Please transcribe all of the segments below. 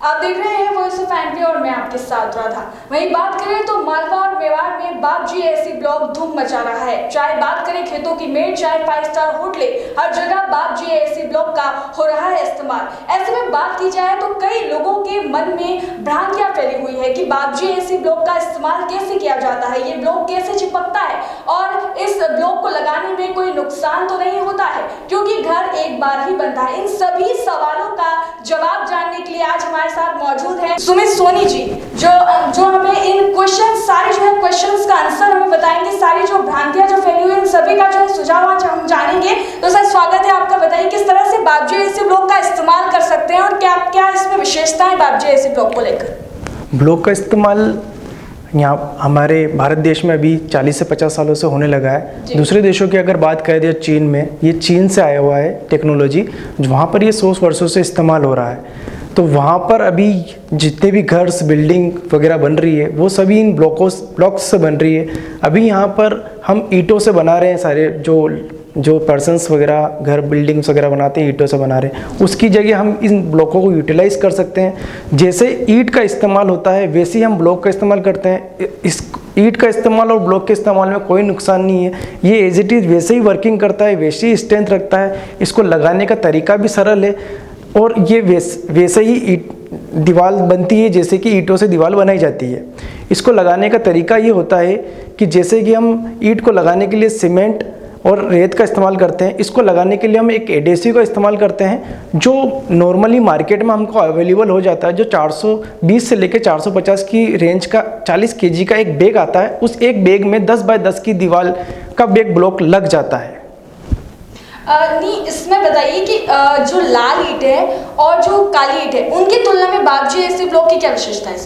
आप देख रहे हैं वॉइस ऑफ एमपी और मैं आपके साथ राधा। वहीं बात करें तो मालवा और मेवाड़ में बाप जीएसी ब्लॉक धूम मचा रहा है। चाहे बात करें खेतों की मेड़, चाहे 5 स्टार होटले, हर जगह बाप जीएसी ब्लॉक का हो रहा है इस्तेमाल। ऐसे में बात की जाए तो कई लोगों के मन में भ्रांतियां फैली हुई है कि बाप जीएसी ब्लॉक का इस्तेमाल कैसे किया जाता है, ये ब्लॉक कैसे चिपकता है और इस ब्लॉक को लगाने में कोई नुकसान तो नहीं होता है क्योंकि घर एक बार ही बनता है। इन सभी सवालों का जवाब जानने के लिए आज हमारे साथ मौजूद है सुमित सोनी जी, जो हमें इन सारे जो है क्वेश्चंस का आंसर हमें बताएंगे। सारी जो भ्रांतियां जो फैली हुई इन सभी का जो है सुझाव आज हम जानेंगे। तो सर स्वागत है आपका। बताइए किस तरह से बाप जीएसी ब्लॉक का इस्तेमाल कर सकते हैं और क्या क्या इसमें विशेषताएं बाप जीएसी ब्लॉक को लेकर। ब्लॉक का इस्तेमाल यहाँ हमारे भारत देश में अभी 40 से 50 सालों से होने लगा है। दूसरे देशों की अगर बात करें तो चीन में, ये चीन से आया हुआ है टेक्नोलॉजी, वहाँ पर ये 100 वर्षों से इस्तेमाल हो रहा है। तो वहाँ पर अभी जितने भी घर्स बिल्डिंग वगैरह बन रही है वो सभी इन ब्लॉक्स से बन रही है। अभी यहाँ पर हम ईंटों से बना रहे हैं, सारे जो पर्सन्स वगैरह घर बिल्डिंग्स वगैरह बनाते हैं ईंटों से बना रहे हैं, उसकी जगह हम इन ब्लॉकों को यूटिलाइज कर सकते हैं। जैसे ईंट का इस्तेमाल होता है वैसे ही हम ब्लॉक का इस्तेमाल करते हैं। इस ईंट का इस्तेमाल और ब्लॉक के इस्तेमाल में कोई नुकसान नहीं है। ये एज इट इज़ वैसे ही वर्किंग करता है, वैसे ही स्ट्रेंथ रखता है। इसको लगाने का तरीका भी सरल है और ये वैसे ही दीवार बनती है जैसे कि ईंटों से दीवार बनाई जाती है। इसको लगाने का तरीका ये होता है कि जैसे कि हम ईंट को लगाने के लिए सीमेंट और रेत का इस्तेमाल करते हैं, इसको लगाने के लिए हम एक एडेसिव का इस्तेमाल करते हैं जो नॉर्मली मार्केट में हमको अवेलेबल हो जाता है, जो 420 से लेकर 450 की रेंज का 40 kg का एक बैग आता है। उस एक बैग में 10 बाय 10 की दीवार का बैग ब्लॉक लग जाता है। नहीं, इसमें बताइए कि जो लाल ईंट है और जो काली ईंट है उनकी तुलना में बाप जीएसी ब्लॉक की क्या विशेषता है?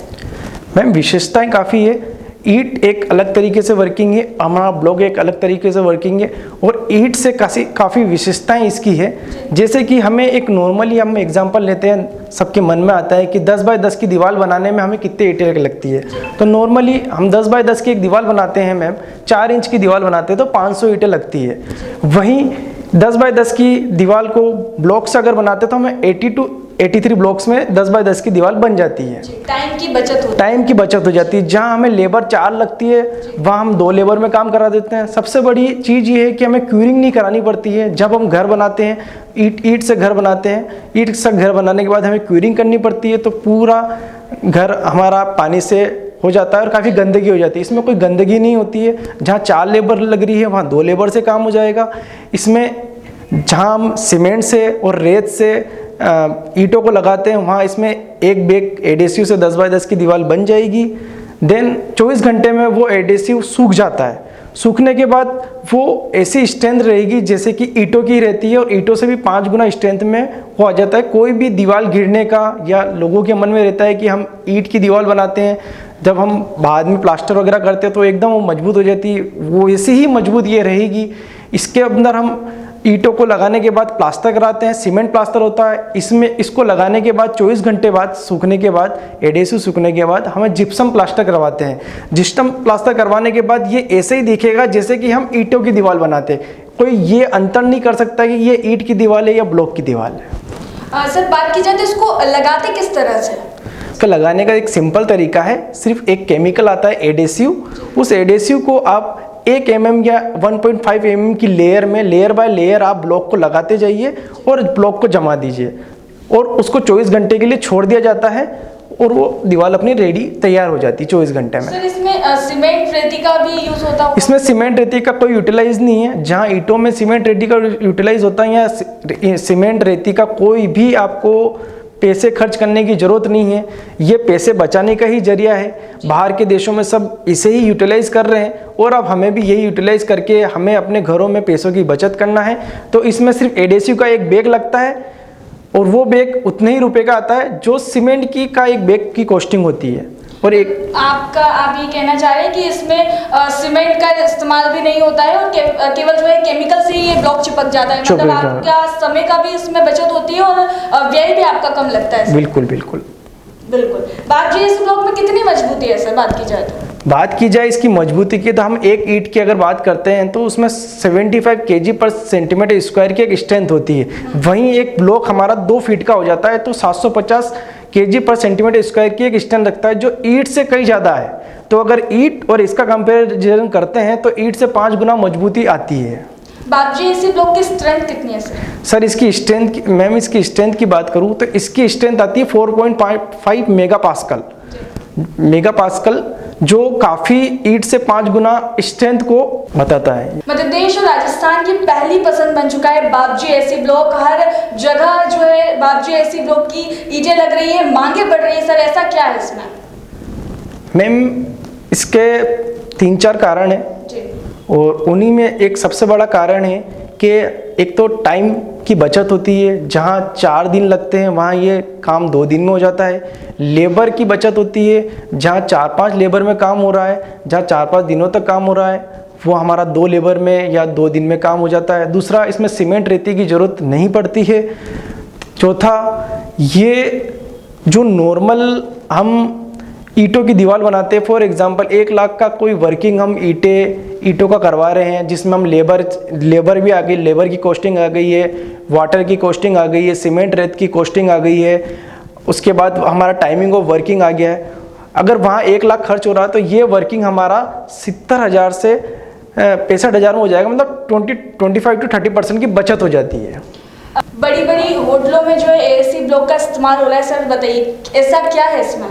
मैम विशेषताएं काफ़ी है। ईंट एक अलग तरीके से वर्किंग है, हमारा ब्लॉक एक अलग तरीके से वर्किंग है और ईंट से काफ़ी विशेषताएं इसकी है। जैसे कि हमें एक नॉर्मली हम एग्जांपल लेते हैं, सबके मन में आता है कि 10 बाय 10 की दीवार बनाने में हमें कितने ईंटें लगती है। तो नॉर्मली हम 10 बाय 10 की एक दीवार बनाते हैं मैम, 4 इंच की दीवार बनाते हैं तो 500 ईंटें लगती है। वहीं 10 बाय 10 की दीवार को ब्लॉक से अगर बनाते तो हमें 83 ब्लॉक्स में 10 बाय 10 की दीवार बन जाती है। टाइम की बचत हो जाती है। जहाँ हमें लेबर 4 लगती है वहाँ हम 2 लेबर में काम करा देते हैं। सबसे बड़ी चीज़ ये है कि हमें क्यूरिंग नहीं करानी पड़ती है। जब हम घर बनाते हैं, ईंट से घर बनाते हैं, ईंट से घर बनाने के बाद हमें क्यूरिंग करनी पड़ती है तो पूरा घर हमारा पानी से हो जाता है और काफ़ी गंदगी हो जाती है। इसमें कोई गंदगी नहीं होती है। जहाँ 4 लेबर लग रही है वहाँ 2 लेबर से काम हो जाएगा। इसमें जहाँ हम सीमेंट से और रेत से ईंटों को लगाते हैं वहाँ इसमें एक बैग एडेसिव से 10 बाय 10 की दीवार बन जाएगी। देन 24 घंटे में वो एडेसिव सूख जाता है। सूखने के बाद वो ऐसी स्ट्रेंथ रहेगी जैसे कि ईंटों की रहती है और ईंटों से भी 5 गुना स्ट्रेंथ में वो आ जाता है। कोई भी दीवार गिरने का या लोगों के मन में रहता है कि हम ईंट की दीवार बनाते हैं, जब हम बाद में प्लास्टर वगैरह करते हैं तो एकदम वो मजबूत हो जाती है, वो ऐसी ही मजबूत ये रहेगी। इसके अंदर हम ईंटों को लगाने के बाद प्लास्टर कराते हैं, सीमेंट प्लास्टर होता है। इसको लगाने के बाद 24 घंटे बाद सूखने के बाद एडेसिव सूखने के बाद हमें जिप्सम प्लास्टर करवाते हैं। जिप्सम प्लास्टर करवाने के बाद ये ऐसे ही दिखेगा जैसे कि हम ईंटों की दीवार बनाते हैं। कोई ये अंतर नहीं कर सकता कि ये ईंट की दीवार है या ब्लॉक की दीवार है। सर बात की जाए तो इसको लगाते किस तरह से? इसका लगाने का एक सिंपल तरीका है, सिर्फ एक केमिकल आता है एडेसिव। उस एडेसिव को आप 1 mm या 1.5 mm की लेयर में लेयर बाय लेयर आप ब्लॉक को लगाते जाइए और ब्लॉक को जमा दीजिए और उसको 24 घंटे के लिए छोड़ दिया जाता है और वो दीवार अपनी रेडी तैयार हो जाती है 24 घंटे में। सर इसमें सीमेंट रेती का भी यूज होता है? इसमें सीमेंट रेती का कोई यूटिलाइज नहीं है। जहाँ ईंटों में सीमेंट रेती का यूटिलाइज होता है या सीमेंट रेती का कोई भी आपको पैसे खर्च करने की ज़रूरत नहीं है। ये पैसे बचाने का ही जरिया है। बाहर के देशों में सब इसे ही यूटिलाइज़ कर रहे हैं और अब हमें भी यही यूटिलाइज़ करके हमें अपने घरों में पैसों की बचत करना है। तो इसमें सिर्फ एडेसिव का एक बैग लगता है और वो बैग उतने ही रुपए का आता है जो सीमेंट की का एक बैग की कॉस्टिंग होती है। और एक आप ये कहना चाह रहे हैं कि इसमें सीमेंट का इस्तेमाल भी नहीं होता है और केवल जो है केमिकल से ही ये ब्लॉक चिपक जाता है। मतलब आपका समय का भी इसमें बचत होती है और व्यय भी आपका कम लगता है। बिल्कुल बिल्कुल बिल्कुल। बात जी इस ब्लॉक में कितनी मजबूती है सर? बात की जाए तो बात की जाए इसकी मजबूती की तो हम एक ईंट की अगर बात करते हैं तो उसमें 75 kg पर सेंटीमीटर स्क्वायर की एक स्ट्रेंथ होती है। वहीं एक ब्लॉक हमारा 2 फीट का हो जाता है तो 750 केजी पर सेंटीमीटर स्क्वायर की एक स्ट्रेंथ रखता है, जो ईंट से कहीं ज़्यादा है। तो अगर ईंट और इसका कंपेरिजन करते हैं तो ईंट से 5 गुना मजबूती आती है। बाबजी एसी ब्लॉक की स्ट्रेंथ कितनी है सर इसकी स्ट्रेंथ, मैम इसकी स्ट्रेंथ की बात करूं तो इसकी स्ट्रेंथ आती है 4.5 मेगा पास्कल, जो काफ़ी ईंट से 5 गुना स्ट्रेंथ को बताता है। मध्य प्रदेश और राजस्थान की पहली पसंद बन चुका है बाबजी एसी ब्लॉक। हर जगह जो है बाबजी एसी ब्लॉक की ईंटें लग रही है, मांगे बढ़ रही है। सर ऐसा क्या है इसमें? मैम इसके 3-4 कारण हैं जी। और उन्हीं में एक सबसे बड़ा कारण है कि एक तो टाइम की बचत होती है, जहाँ 4 दिन लगते हैं वहाँ ये काम 2 दिन में हो जाता है। लेबर की बचत होती है, जहाँ 4-5 लेबर में काम हो रहा है, जहाँ 4-5 दिनों तक काम हो रहा है वो हमारा 2 लेबर में या 2 दिन में काम हो जाता है। दूसरा, इसमें सीमेंट रेती की ज़रूरत नहीं पड़ती है। चौथा, ये जो नॉर्मल हम ईंटों की दीवार बनाते हैं, फॉर एग्जांपल 1 लाख का कोई वर्किंग हम ईंटों का करवा रहे हैं, जिसमें हम लेबर भी आ गई, लेबर की कॉस्टिंग आ गई है, वाटर की कॉस्टिंग आ गई है, सीमेंट रेत की कॉस्टिंग आ गई है, उसके बाद हमारा टाइमिंग ऑफ वर्किंग आ गया है। अगर वहाँ 1 लाख खर्च हो रहा है तो ये वर्किंग हमारा 70,000 से 65,000 में हो जाएगा। मतलब 25 to 30% की बचत हो जाती है। बड़ी बड़ी होटलों में जो है एसी ब्लॉक का इस्तेमाल हो रहा है, सर बताइए ऐसा क्या है इसमें?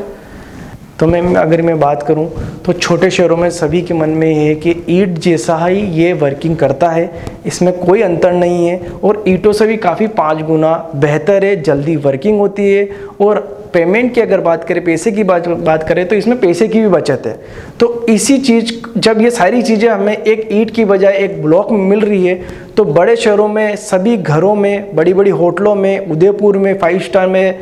तो मैम अगर मैं बात करूं तो छोटे शहरों में सभी के मन में ये है कि ईंट जैसा ही ये वर्किंग करता है, इसमें कोई अंतर नहीं है और ईंटों से भी काफ़ी 5 गुना बेहतर है, जल्दी वर्किंग होती है। और पेमेंट की अगर बात करें, पैसे की बात करें तो इसमें पैसे की भी बचत है। तो इसी चीज़, जब ये सारी चीज़ें हमें एक ईंट की बजाय एक ब्लॉक में मिल रही है तो बड़े शहरों में, सभी घरों में, बड़ी बड़ी होटलों में, उदयपुर में 5 स्टार में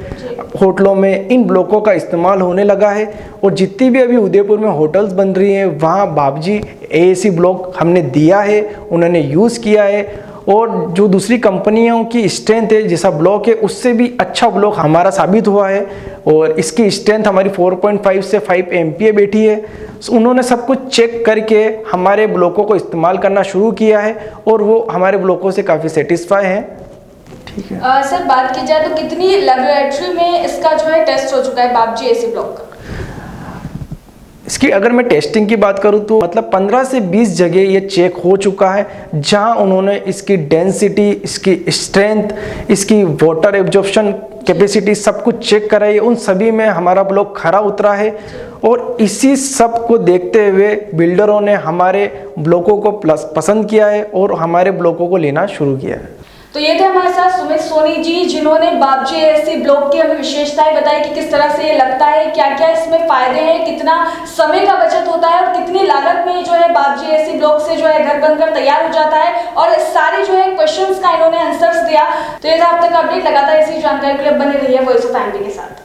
होटलों में इन ब्लॉकों का इस्तेमाल होने लगा है। और जितनी भी अभी उदयपुर में होटल्स बन रही हैं वहाँ बाबजी एसी ब्लॉक हमने दिया है, उन्होंने यूज़ किया है। और जो दूसरी कंपनियों की स्ट्रेंथ है, जैसा ब्लॉक है, उससे भी अच्छा ब्लॉक हमारा साबित हुआ है। और इसकी स्ट्रेंथ हमारी 4.5 से 5 MPa बैठी है। उन्होंने सब कुछ चेक करके हमारे ब्लॉकों को इस्तेमाल करना शुरू किया है और वो हमारे ब्लॉकों से काफ़ी सेटिस्फाई हैं। ठीक है। सर बात की जाए तो कितनी लेबोरेटरी में इसका जो है टेस्ट हो चुका है बाबजी एसी ब्लॉक का? इसकी अगर मैं टेस्टिंग की बात करूं तो मतलब 15 से 20 जगह ये चेक हो चुका है, जहां उन्होंने इसकी डेंसिटी, इसकी स्ट्रेंथ, इसकी वाटर एब्जॉर्प्शन कैपेसिटी सब कुछ चेक कराई है। उन सभी में हमारा ब्लॉक खरा उतरा है और इसी सब को देखते हुए बिल्डरों ने हमारे ब्लॉकों को पसंद किया है और हमारे ब्लॉकों को लेना शुरू किया है। तो ये थे हमारे साथ सुमित सोनी जी, जिन्होंने बाबजी एसी ब्लॉक की हमें विशेषताएं बताई कि किस तरह से ये लगता है, क्या क्या इसमें फायदे हैं, कितना समय का बचत होता है और कितनी लागत में जो है बाबजी एसी ब्लॉक से जो है घर बनकर तैयार हो जाता है। और सारे जो है क्वेश्चंस का इन्होंने आंसर्स दिया। तो ये था अब तक अपडेट। लगातार इसी जानकारी के लिए बने रहिए वॉइस ऑफ फैमिली के साथ।